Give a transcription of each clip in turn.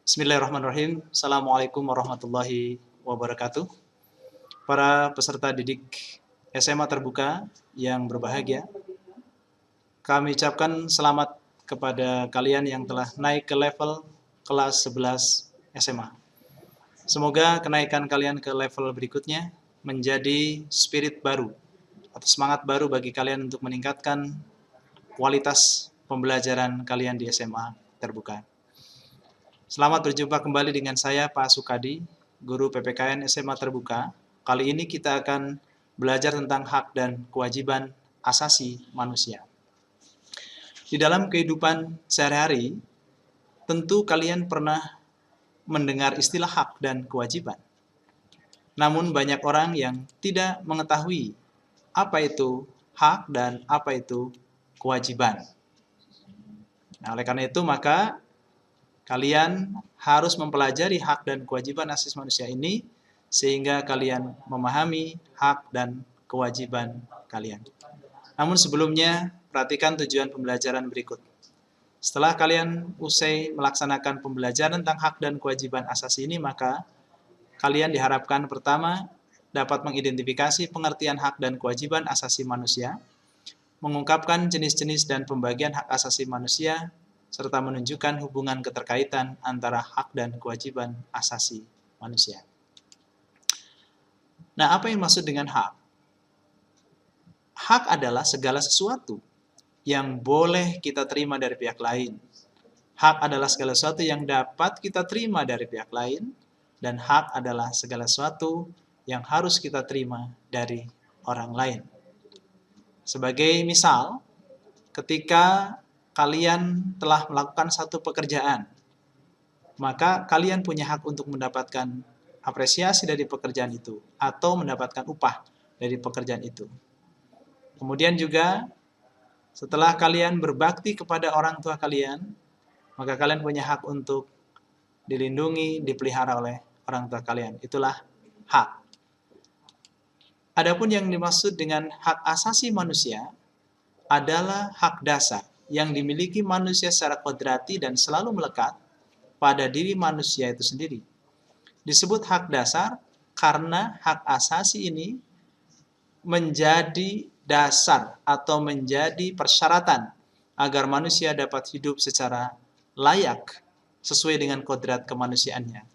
Bismillahirrahmanirrahim. Assalamualaikum warahmatullahi wabarakatuh. Para peserta didik SMA terbuka yang berbahagia, kami ucapkan selamat kepada kalian yang telah naik ke level kelas 11 SMA. Semoga kenaikan kalian ke level berikutnya menjadi spirit baru atau semangat baru bagi kalian untuk meningkatkan kualitas pembelajaran kalian di SMA terbuka. Selamat berjumpa kembali dengan saya Pak Sukadi, Guru PPKN SMA Terbuka. Kali ini kita akan belajar tentang hak dan kewajiban asasi manusia. Di dalam kehidupan sehari-hari, tentu kalian pernah mendengar istilah hak dan kewajiban. Namun banyak orang yang tidak mengetahui apa itu hak dan apa itu kewajiban. Nah, oleh karena itu maka kalian harus mempelajari hak dan kewajiban asasi manusia ini sehingga kalian memahami hak dan kewajiban kalian. Namun sebelumnya, perhatikan tujuan pembelajaran berikut. Setelah kalian usai melaksanakan pembelajaran tentang hak dan kewajiban asasi ini, maka kalian diharapkan pertama dapat mengidentifikasi pengertian hak dan kewajiban asasi manusia, mengungkapkan jenis-jenis dan pembagian hak asasi manusia, serta menunjukkan hubungan keterkaitan antara hak dan kewajiban asasi manusia. Nah, apa yang dimaksud dengan hak? Hak adalah segala sesuatu yang boleh kita terima dari pihak lain. Hak adalah segala sesuatu yang dapat kita terima dari pihak lain, dan hak adalah segala sesuatu yang harus kita terima dari orang lain. Sebagai misal, ketika kalian telah melakukan satu pekerjaan, maka kalian punya hak untuk mendapatkan apresiasi dari pekerjaan itu atau mendapatkan upah dari pekerjaan itu. Kemudian juga setelah kalian berbakti kepada orang tua kalian, maka kalian punya hak untuk dilindungi, dipelihara oleh orang tua kalian. Itulah hak. Adapun yang dimaksud dengan hak asasi manusia adalah hak dasar yang dimiliki manusia secara kodrati dan selalu melekat pada diri manusia itu sendiri. Disebut hak dasar karena hak asasi ini menjadi dasar atau menjadi persyaratan agar manusia dapat hidup secara layak sesuai dengan kodrat kemanusiaannya.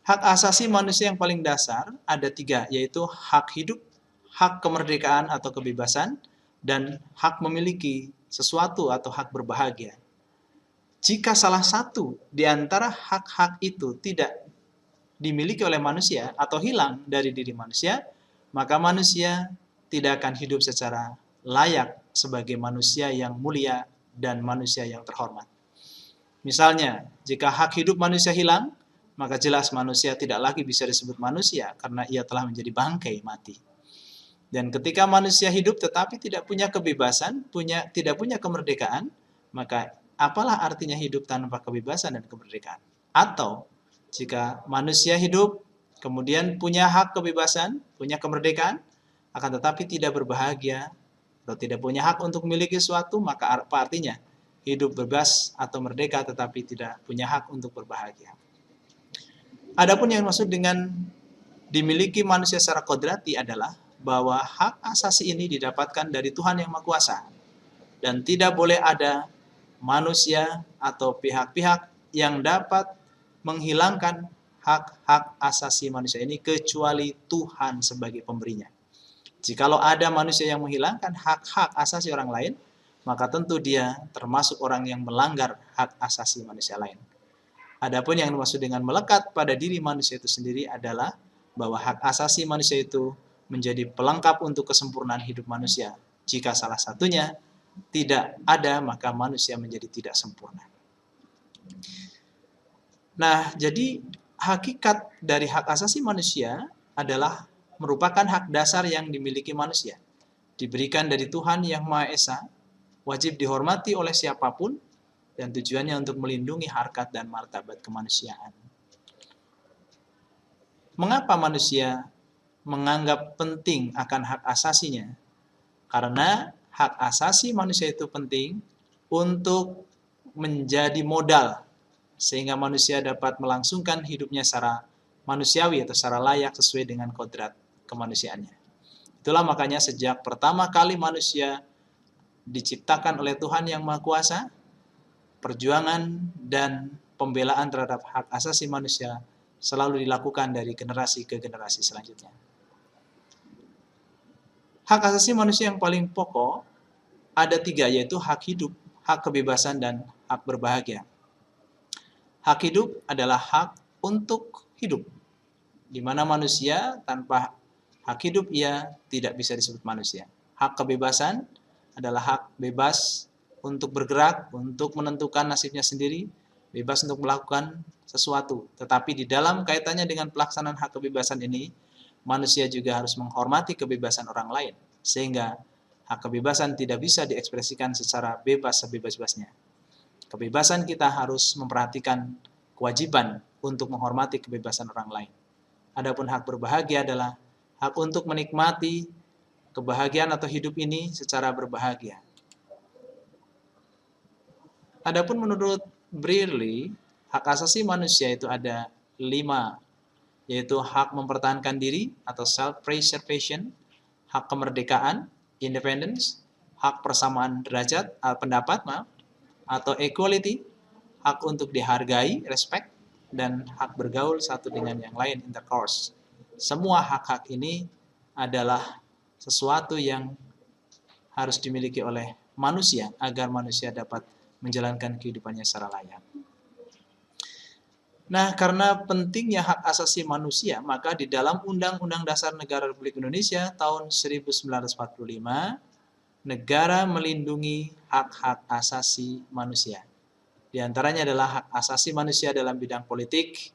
Hak asasi manusia yang paling dasar ada 3, yaitu hak hidup, hak kemerdekaan atau kebebasan, dan hak memiliki sesuatu atau hak berbahagia. Jika salah satu di antara hak-hak itu tidak dimiliki oleh manusia atau hilang dari diri manusia, maka manusia tidak akan hidup secara layak sebagai manusia yang mulia dan manusia yang terhormat. Misalnya, jika hak hidup manusia hilang, maka jelas manusia tidak lagi bisa disebut manusia karena ia telah menjadi bangkai mati. Dan ketika manusia hidup tetapi tidak punya kebebasan, tidak punya kemerdekaan, maka apalah artinya hidup tanpa kebebasan dan kemerdekaan? Atau jika manusia hidup, kemudian punya hak kebebasan, punya kemerdekaan, akan tetapi tidak berbahagia, atau tidak punya hak untuk memiliki sesuatu, maka apa artinya? Hidup bebas atau merdeka tetapi tidak punya hak untuk berbahagia. Adapun yang dimaksud dengan dimiliki manusia secara kodrati adalah bahwa hak asasi ini didapatkan dari Tuhan Yang Maha Kuasa. Dan tidak boleh ada manusia atau pihak-pihak yang dapat menghilangkan hak-hak asasi manusia ini kecuali Tuhan sebagai pemberinya. Jikalau ada manusia yang menghilangkan hak-hak asasi orang lain, maka tentu dia termasuk orang yang melanggar hak asasi manusia lain. Adapun yang dimaksud dengan melekat pada diri manusia itu sendiri adalah bahwa hak asasi manusia itu menjadi pelengkap untuk kesempurnaan hidup manusia. Jika salah satunya tidak ada, maka manusia menjadi tidak sempurna. Nah, jadi hakikat dari hak asasi manusia adalah merupakan hak dasar yang dimiliki manusia. Diberikan dari Tuhan Yang Maha Esa, wajib dihormati oleh siapapun, dan tujuannya untuk melindungi harkat dan martabat kemanusiaan. Mengapa manusia menganggap penting akan hak asasinya? Karena hak asasi manusia itu penting untuk menjadi modal sehingga manusia dapat melangsungkan hidupnya secara manusiawi atau secara layak sesuai dengan kodrat kemanusiaannya. Itulah makanya sejak pertama kali manusia diciptakan oleh Tuhan Yang Maha Kuasa, perjuangan dan pembelaan terhadap hak asasi manusia selalu dilakukan dari generasi ke generasi selanjutnya. Hak asasi manusia yang paling pokok ada 3, yaitu hak hidup, hak kebebasan, dan hak berbahagia. Hak hidup adalah hak untuk hidup, di mana manusia tanpa hak hidup ia tidak bisa disebut manusia. Hak kebebasan adalah hak bebas untuk bergerak, untuk menentukan nasibnya sendiri, bebas untuk melakukan sesuatu. Tetapi di dalam kaitannya dengan pelaksanaan hak kebebasan ini, manusia juga harus menghormati kebebasan orang lain, sehingga hak kebebasan tidak bisa diekspresikan secara bebas sebebas-bebasnya. Kebebasan kita harus memperhatikan kewajiban untuk menghormati kebebasan orang lain. Adapun hak berbahagia adalah hak untuk menikmati kebahagiaan atau hidup ini secara berbahagia. Adapun menurut Brearley, hak asasi manusia itu ada 5, yaitu hak mempertahankan diri atau self-preservation, hak kemerdekaan, independence, hak persamaan derajat, pendapat, atau equality, hak untuk dihargai, respect, dan hak bergaul satu dengan yang lain, intercourse. Semua hak-hak ini adalah sesuatu yang harus dimiliki oleh manusia agar manusia dapat menjalankan kehidupannya secara layak. Nah, karena pentingnya hak asasi manusia, maka di dalam Undang-Undang Dasar Negara Republik Indonesia tahun 1945, negara melindungi hak-hak asasi manusia. Di antaranya adalah hak asasi manusia dalam bidang politik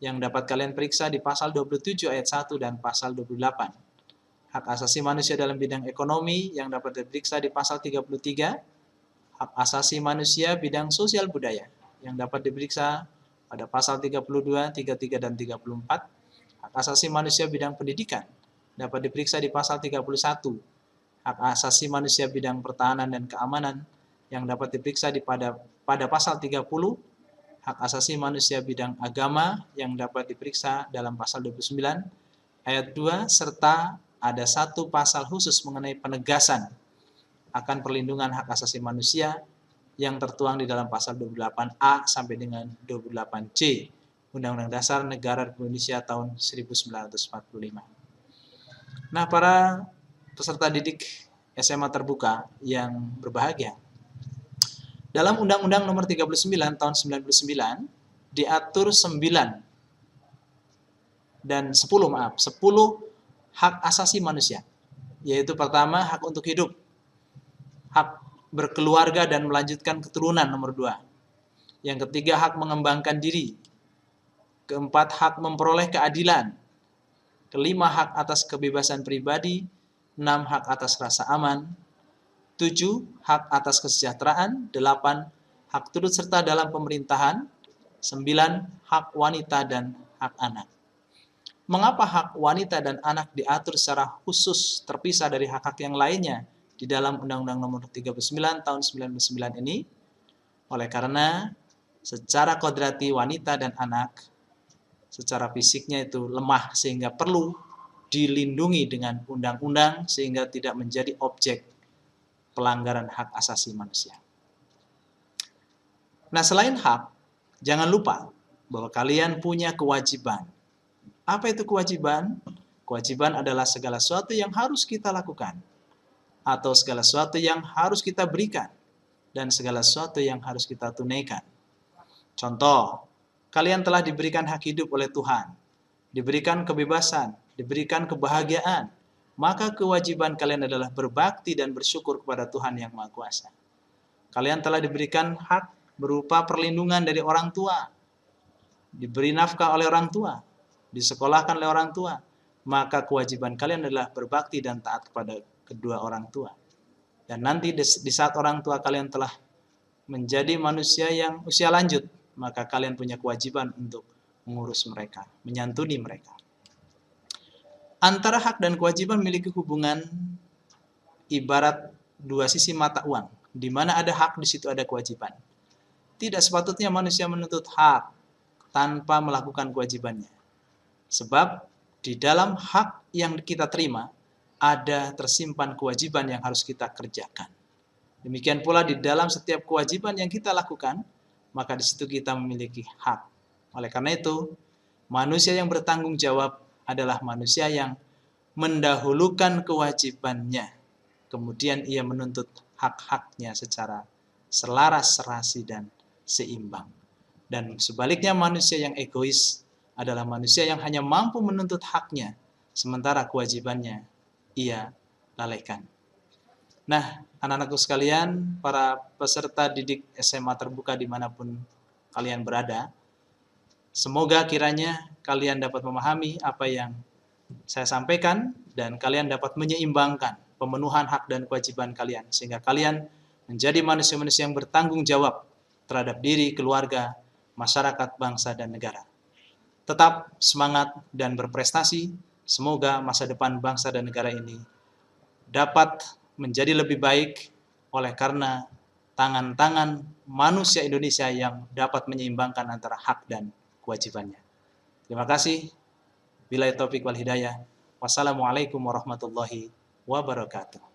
yang dapat kalian periksa di pasal 27 ayat 1 dan pasal 28. Hak asasi manusia dalam bidang ekonomi yang dapat diperiksa di pasal 33. Hak asasi manusia bidang sosial budaya yang dapat diperiksa pada pasal 32, 33, dan 34. Hak asasi manusia bidang pendidikan dapat diperiksa di pasal 31. Hak asasi manusia bidang pertahanan dan keamanan yang dapat diperiksa pada pasal 30, hak asasi manusia bidang agama yang dapat diperiksa dalam pasal 29 ayat 2, serta ada 1 pasal khusus mengenai penegasan akan perlindungan hak asasi manusia yang tertuang di dalam pasal 28A sampai dengan 28C Undang-Undang Dasar Negara Republik Indonesia tahun 1945. Nah, para peserta didik SMA terbuka yang berbahagia, dalam Undang-Undang Nomor 39 tahun 99 diatur 9 dan 10 hak asasi manusia. Yaitu pertama, hak untuk hidup, hak berkeluarga dan melanjutkan keturunan nomor 2. Yang ketiga, hak mengembangkan diri. Keempat, hak memperoleh keadilan. Kelima, hak atas kebebasan pribadi. 6, hak atas rasa aman. 7, hak atas kesejahteraan. 8, hak turut serta dalam pemerintahan. 9, hak wanita dan hak anak. Mengapa hak wanita dan anak diatur secara khusus terpisah dari hak-hak yang lainnya di dalam Undang-Undang Nomor 39 tahun 99 ini? Oleh karena secara kodrati wanita dan anak secara fisiknya itu lemah sehingga perlu dilindungi dengan undang-undang sehingga tidak menjadi objek pelanggaran hak asasi manusia. Nah, selain hak, jangan lupa bahwa kalian punya kewajiban. Apa itu kewajiban? Kewajiban adalah segala sesuatu yang harus kita lakukan, atau segala sesuatu yang harus kita berikan, dan segala sesuatu yang harus kita tunaikan. Contoh, kalian telah diberikan hak hidup oleh Tuhan, diberikan kebebasan, diberikan kebahagiaan, maka kewajiban kalian adalah berbakti dan bersyukur kepada Tuhan Yang Maha Kuasa. Kalian telah diberikan hak berupa perlindungan dari orang tua, diberi nafkah oleh orang tua, disekolahkan oleh orang tua, maka kewajiban kalian adalah berbakti dan taat kepada kedua orang tua. Dan nanti di saat orang tua kalian telah menjadi manusia yang usia lanjut, maka kalian punya kewajiban untuk mengurus mereka, menyantuni mereka. Antara hak dan kewajiban memiliki hubungan ibarat 2 sisi mata uang, di mana ada hak di situ ada kewajiban. Tidak sepatutnya manusia menuntut hak tanpa melakukan kewajibannya. Sebab di dalam hak yang kita terima, ada tersimpan kewajiban yang harus kita kerjakan. Demikian pula di dalam setiap kewajiban yang kita lakukan, maka di situ kita memiliki hak. Oleh karena itu, manusia yang bertanggung jawab adalah manusia yang mendahulukan kewajibannya, kemudian ia menuntut hak-haknya secara selaras, serasi, dan seimbang. Dan sebaliknya manusia yang egois adalah manusia yang hanya mampu menuntut haknya, sementara kewajibannya ia lalaikan. Nah, anak-anakku sekalian, para peserta didik SMA terbuka dimanapun kalian berada, semoga kiranya kalian dapat memahami apa yang saya sampaikan dan kalian dapat menyeimbangkan pemenuhan hak dan kewajiban kalian, sehingga kalian menjadi manusia-manusia yang bertanggung jawab terhadap diri, keluarga, masyarakat, bangsa, dan negara. Tetap semangat dan berprestasi. Semoga masa depan bangsa dan negara ini dapat menjadi lebih baik oleh karena tangan-tangan manusia Indonesia yang dapat menyeimbangkan antara hak dan kewajibannya. Terima kasih. Billahi taufik wal hidayah. Wassalamualaikum warahmatullahi wabarakatuh.